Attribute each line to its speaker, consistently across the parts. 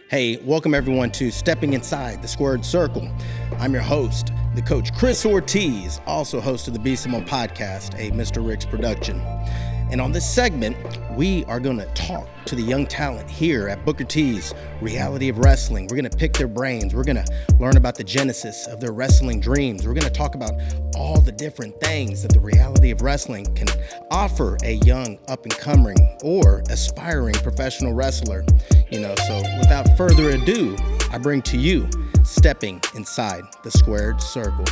Speaker 1: Hey, welcome everyone to Stepping Inside the Squared Circle. I'm your host, the coach Chris Ortiz, also host of the Be Simone podcast, a Mr. Ricks production. And on this segment, we are going to talk to the young talent here at Booker T's Reality of Wrestling. We're going to pick their brains. We're going to learn about the genesis of their wrestling dreams. We're going to talk about all the different things that the reality of wrestling can offer a young up-and-coming or aspiring professional wrestler. So without further ado, I bring to you Stepping Inside the Squared Circle.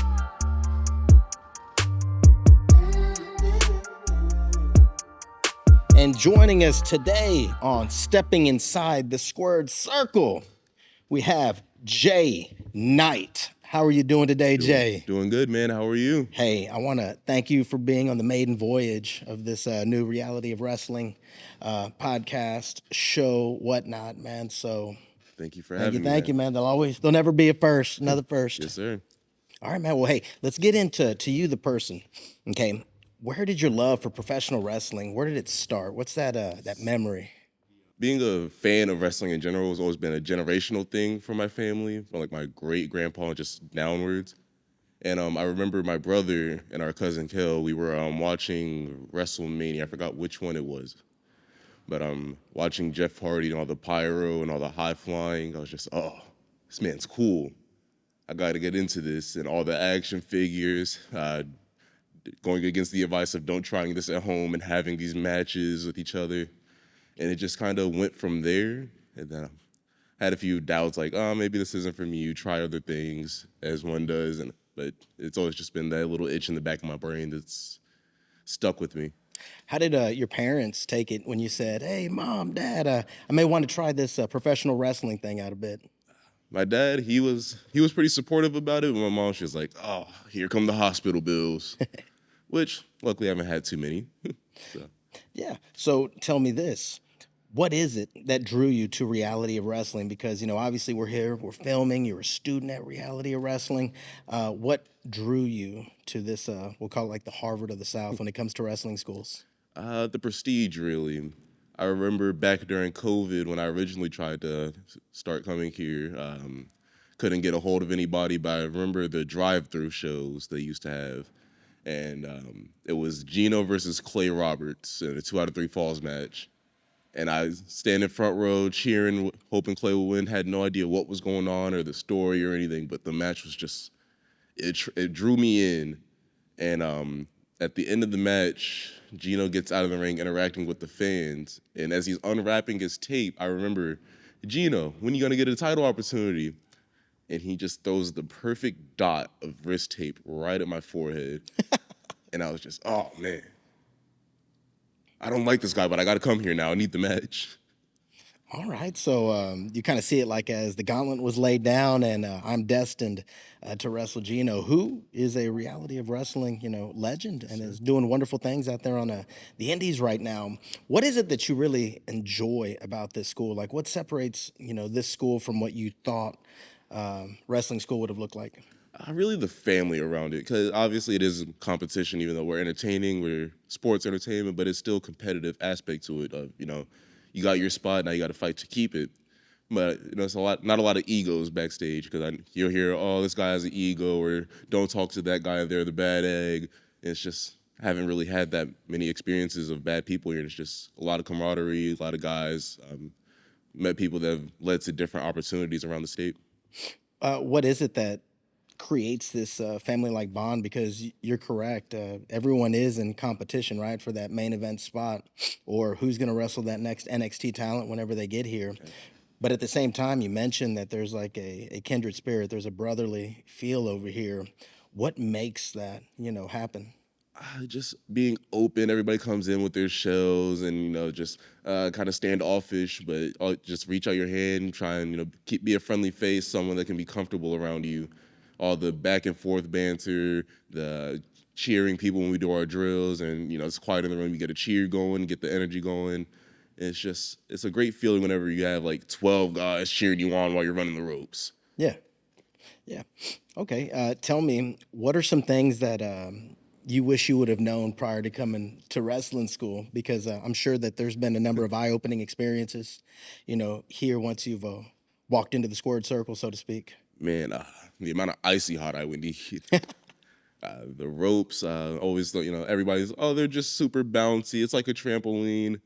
Speaker 1: And joining us today on Stepping Inside the Squared Circle, we have Jay Knight. How are you doing today, Jay?
Speaker 2: Doing good, man. How are you?
Speaker 1: Hey, I want to thank you for being on the maiden voyage of this new Reality of Wrestling podcast, show, whatnot, man. So
Speaker 2: thank you for having me.
Speaker 1: Thank you, man. There'll never be a first, another first.
Speaker 2: Yes, sir.
Speaker 1: All right, man. Well, hey, let's get into you, the person. Okay. Where did your love for professional wrestling, where did it start? What's that memory?
Speaker 2: Being a fan of wrestling in general has always been a generational thing for my family, from like my great-grandpa and just downwards. And I remember my brother and our cousin Kel, we were watching WrestleMania. I forgot which one it was. But watching Jeff Hardy and all the pyro and all the high flying, I was just, oh, this man's cool. I got to get into this. And all the action figures, going against the advice of don't trying this at home and having these matches with each other. And it just kind of went from there. And then I had a few doubts like, oh, maybe this isn't for me. You try other things as one does. But it's always just been that little itch in the back of my brain that's stuck with me.
Speaker 1: How did your parents take it when you said, hey, Mom, Dad, I may want to try this professional wrestling thing out a bit?
Speaker 2: My dad, he was pretty supportive about it. My mom, she was like, oh, here come the hospital bills, which luckily I haven't had too many. So.
Speaker 1: Yeah. So tell me this. What is it that drew you to Reality of Wrestling? Because, obviously we're here, we're filming, you're a student at Reality of Wrestling. What drew you to this, we'll call it like the Harvard of the South when it comes to wrestling schools?
Speaker 2: The prestige, really. I remember back during COVID when I originally tried to start coming here, couldn't get a hold of anybody, but I remember the drive-through shows they used to have. And it was Gino versus Clay Roberts in a 2 out of 3 falls match. And I stand in front row cheering, hoping Clay would win. Had no idea what was going on or the story or anything, but the match was just, it drew me in. And at the end of the match, Gino gets out of the ring interacting with the fans. And as he's unwrapping his tape, I remember, Gino, when are you going to get a title opportunity? And he just throws the perfect dot of wrist tape right at my forehead. And I was just, oh, man. I don't like this guy, but I got to come here now. I need the match.
Speaker 1: All right. So you kind of see it like as the gauntlet was laid down and I'm destined to wrestle Gino, who is a Reality of Wrestling, legend and is doing wonderful things out there on the indies right now. What is it that you really enjoy about this school? Like what separates, this school from what you thought wrestling school would have looked like?
Speaker 2: Really the family around it, because obviously it is a competition, even though we're entertaining, we're sports entertainment, but it's still a competitive aspect to it of, you got your spot, now you got to fight to keep it. But, it's not a lot of egos backstage, because you'll hear, oh, this guy has an ego, or don't talk to that guy, they're the bad egg. And it's just, I haven't really had that many experiences of bad people here. It's just a lot of camaraderie, a lot of guys, met people that have led to different opportunities around the state.
Speaker 1: What is it that creates this family-like bond? Because you're correct. Everyone is in competition, right, for that main event spot or who's going to wrestle that next NXT talent whenever they get here. Okay. But at the same time, you mentioned that there's like a kindred spirit. There's a brotherly feel over here. What makes that, happen?
Speaker 2: Just being open. Everybody comes in with their shells and, just kind of standoffish, but just reach out your hand, try and, be a friendly face, someone that can be comfortable around you. All the back and forth banter, the cheering people when we do our drills, and it's quiet in the room. You get a cheer going, get the energy going. It's a great feeling whenever you have like 12 guys cheering you on while you're running the ropes.
Speaker 1: Yeah. Okay. Tell me, what are some things that you wish you would have known prior to coming to wrestling school? Because I'm sure that there's been a number of eye-opening experiences, here once you've walked into the squared circle, so to speak?
Speaker 2: Man, the amount of icy hot I would need. The ropes, always thought, everybody's, oh, they're just super bouncy. It's like a trampoline.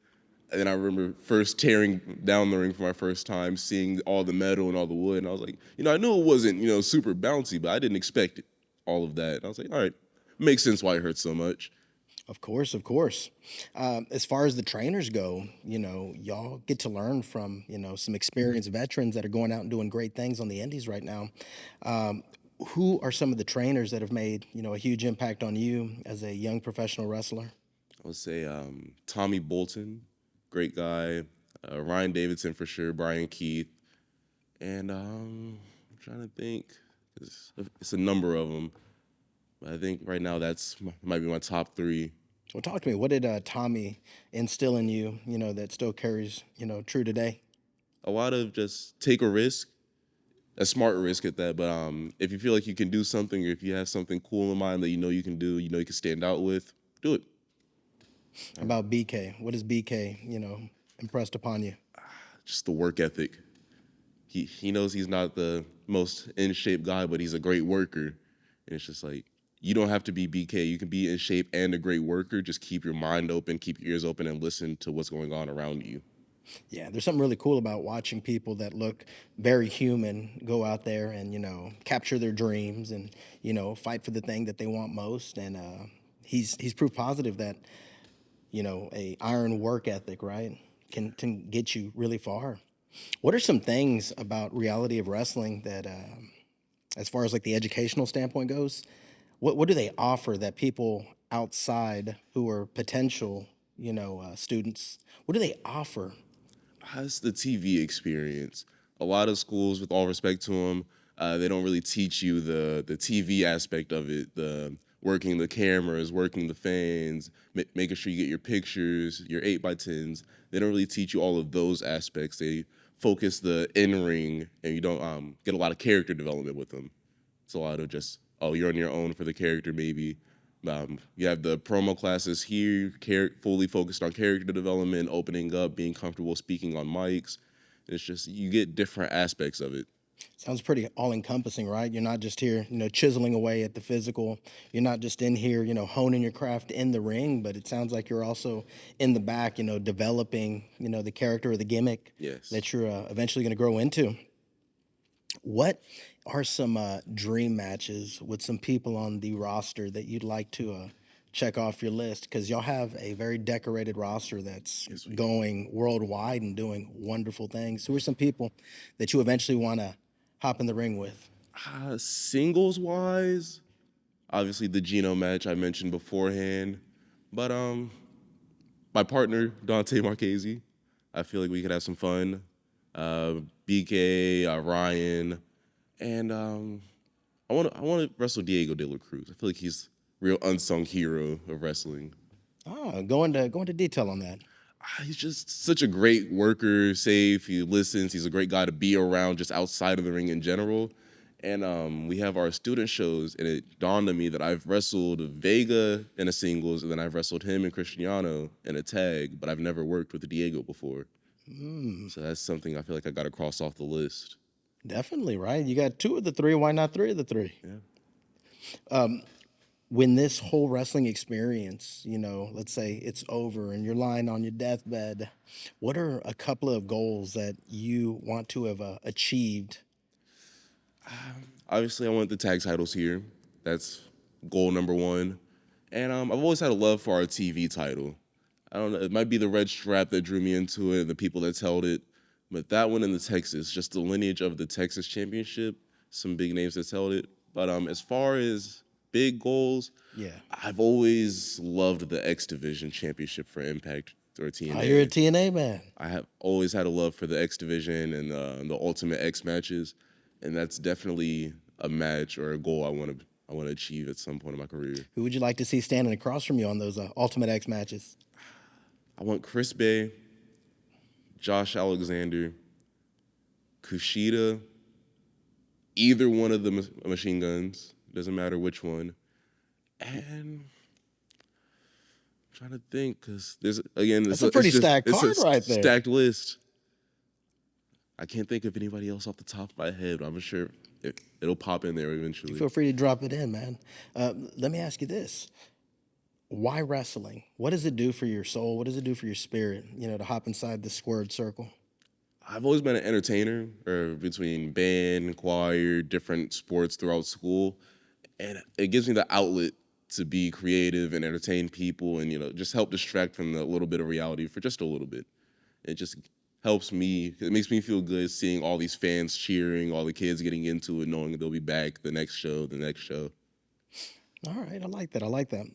Speaker 2: And then I remember first tearing down the ring for my first time, seeing all the metal and all the wood. And I was like, I knew it wasn't, super bouncy, but I didn't expect it, all of that. And I was like, all right, makes sense why it hurts so much.
Speaker 1: Of course, of course. As far as the trainers go, y'all get to learn from, some experienced veterans that are going out and doing great things on the indies right now. Who are some of the trainers that have made, a huge impact on you as a young professional wrestler?
Speaker 2: I would say Tommy Bolton, great guy. Ryan Davidson for sure, Brian Keith. And I'm trying to think. It's a number of them. But I think right now might be my top three.
Speaker 1: Well, talk to me. What did Tommy instill in you, that still carries, true today?
Speaker 2: A lot of just take a risk, a smart risk at that. But if you feel like you can do something, or if you have something cool in mind that you can do, you can stand out with, do it.
Speaker 1: How about BK? What is BK, impressed upon you?
Speaker 2: Just the work ethic. He knows he's not the most in shape guy, but he's a great worker. And it's just like, you don't have to be BK. You can be in shape and a great worker. Just keep your mind open, keep your ears open, and listen to what's going on around you.
Speaker 1: Yeah, there's something really cool about watching people that look very human go out there and, capture their dreams and, fight for the thing that they want most. And he's proof positive that, a iron work ethic, right, can get you really far. What are some things about reality of wrestling that, as far as like the educational standpoint goes, what do they offer that people outside who are potential, students, what do they offer?
Speaker 2: That's the TV experience. A lot of schools, with all respect to them, they don't really teach you the TV aspect of it, the working the cameras, working the fans, making sure you get your pictures, your 8x10s. They don't really teach you all of those aspects. They focus the in-ring, and you don't get a lot of character development with them. It's a lot of just, you're on your own for the character maybe. You have the promo classes here, fully focused on character development, opening up, being comfortable speaking on mics. It's just, you get different aspects of it.
Speaker 1: Sounds pretty all-encompassing, right? You're not just here, chiseling away at the physical. You're not just in here, honing your craft in the ring, but it sounds like you're also in the back, developing, the character or the gimmick that you're eventually going to grow into. What are some dream matches with some people on the roster that you'd like to check off your list? Because y'all have a very decorated roster that's going worldwide and doing wonderful things. Who are some people that you eventually want to hop in the ring with?
Speaker 2: Singles wise, obviously the Gino match I mentioned beforehand, but my partner Dante Marchese, I feel like we could have some fun. BK, Ryan, and I want to wrestle Diego De La Cruz. I feel like he's a real unsung hero of wrestling.
Speaker 1: Go into detail on that.
Speaker 2: He's just such a great worker, safe. He listens. He's a great guy to be around just outside of the ring in general. And we have our student shows, and it dawned on me that I've wrestled Vega in a singles, and then I've wrestled him and Cristiano in a tag, but I've never worked with Diego before. So that's something I feel like I got to cross off the list.
Speaker 1: Definitely, right? You got 2 of the 3. Why not 3 of the 3?
Speaker 2: Yeah.
Speaker 1: When this whole wrestling experience, let's say it's over and you're lying on your deathbed, what are a couple of goals that you want to have achieved?
Speaker 2: Obviously, I want the tag titles here. That's goal number 1. And I've always had a love for our TV title. I don't know, it might be the red strap that drew me into it, the people that's held it, but that one in the Texas, just the lineage of the Texas Championship, some big names that's held it. But as far as big goals, I've always loved the X Division Championship for Impact or TNA.
Speaker 1: Oh, you're a TNA man.
Speaker 2: I have always had a love for the X Division and the Ultimate X matches, and that's definitely a match or a goal I want to achieve at some point in my career.
Speaker 1: Who would you like to see standing across from you on those Ultimate X matches?
Speaker 2: I want Chris Bay, Josh Alexander, Kushida, either one of the machine guns, doesn't matter which one. And I'm trying to think, because there's, again,
Speaker 1: that's a pretty stacked card right there.
Speaker 2: Stacked list. I can't think of anybody else off the top of my head. I'm sure it'll pop in there eventually.
Speaker 1: Feel free to drop it in, man. Let me ask you this. Why wrestling? What does it do for your soul? What does it do for your spirit, to hop inside the squared circle?
Speaker 2: I've always been an entertainer, or between band, choir, different sports throughout school, and it gives me the outlet to be creative and entertain people, and just help distract from the little bit of reality for just a little bit. It just helps me. It makes me feel good seeing all these fans cheering, all the kids getting into it, knowing that they'll be back the next show.
Speaker 1: All right, I like that.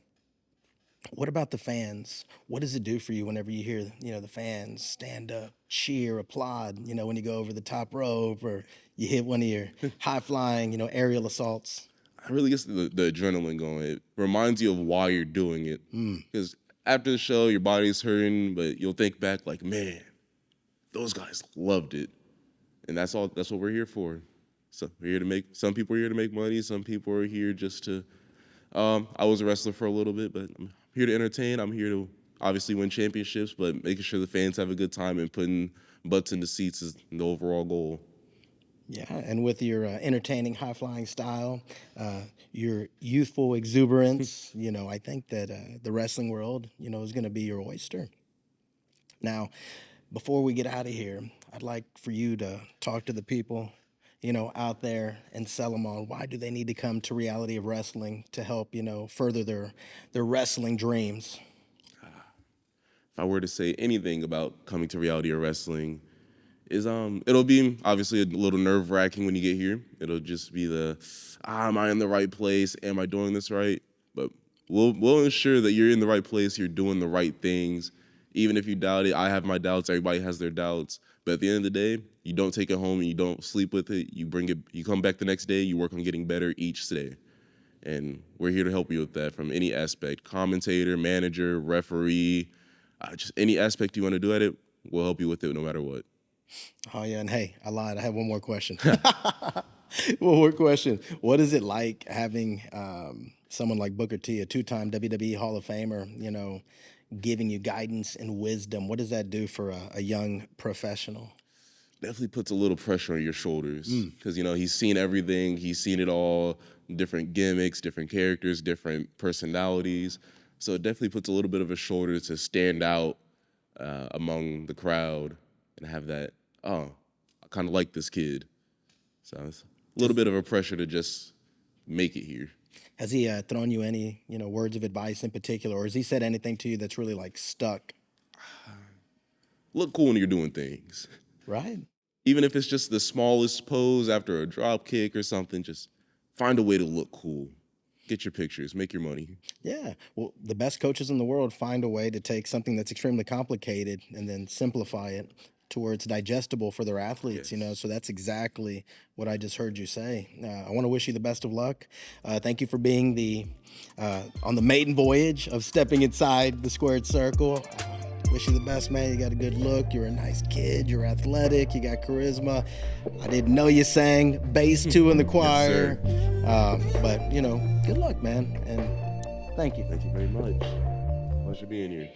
Speaker 1: What about the fans? What does it do for you whenever you hear, the fans stand up, cheer, applaud, when you go over the top rope or you hit one of your high-flying, aerial assaults?
Speaker 2: I really gets the adrenaline going. It reminds you of why you're doing it. Because after the show, your body's hurting, but you'll think back like, man, those guys loved it. And that's what we're here for. So some people are here to make money. Some people are here just to, I was a wrestler for a little bit, but I'm here to entertain. I'm here to obviously win championships, but making sure the fans have a good time and putting butts in the seats is the overall goal.
Speaker 1: Yeah, and with your entertaining, high-flying style, your youthful exuberance, I think that the wrestling world, is going to be your oyster. Now, before we get out of here, I'd like for you to talk to the people, out there and sell them on why do they need to come to Reality of Wrestling to help, further their wrestling dreams.
Speaker 2: If I were to say anything about coming to Reality of Wrestling, is it'll be obviously a little nerve-wracking when you get here. It'll just be am I in the right place? Am I doing this right? But we'll ensure that you're in the right place, you're doing the right things. Even if you doubt it, I have my doubts, everybody has their doubts. But at the end of the day, you don't take it home and you don't sleep with it. You bring it, you come back the next day, you work on getting better each day. And we're here to help you with that from any aspect. Commentator, manager, referee, just any aspect you want to do at it, we'll help you with it no matter what.
Speaker 1: Oh, yeah, and hey, I lied. I have one more question. One more question. What is it like having someone like Booker T, a two-time WWE Hall of Famer, giving you guidance and wisdom? What does that do for a young professional?
Speaker 2: Definitely puts a little pressure on your shoulders because, he's seen everything. He's seen it all, different gimmicks, different characters, different personalities. So it definitely puts a little bit of a shoulder to stand out among the crowd and have that, I kind of like this kid. So it's a little bit of a pressure to just make it here.
Speaker 1: Has he thrown you any, words of advice in particular, or has he said anything to you that's really stuck?
Speaker 2: Look cool when you're doing things.
Speaker 1: Right.
Speaker 2: Even if it's just the smallest pose after a drop kick or something, just find a way to look cool. Get your pictures, make your money.
Speaker 1: Yeah. Well, the best coaches in the world find a way to take something that's extremely complicated and then simplify it to where it's digestible for their athletes,
Speaker 2: Yes.
Speaker 1: So that's exactly what I just heard you say. I want to wish you the best of luck. Thank you for being on the maiden voyage of stepping inside the squared circle. Wish you the best, man. You got a good look. You're a nice kid. You're athletic. You got charisma. I didn't know you sang bass too in the choir.
Speaker 2: Yes,
Speaker 1: but, good luck, man. And thank you.
Speaker 2: Thank you very much. Pleasure being here.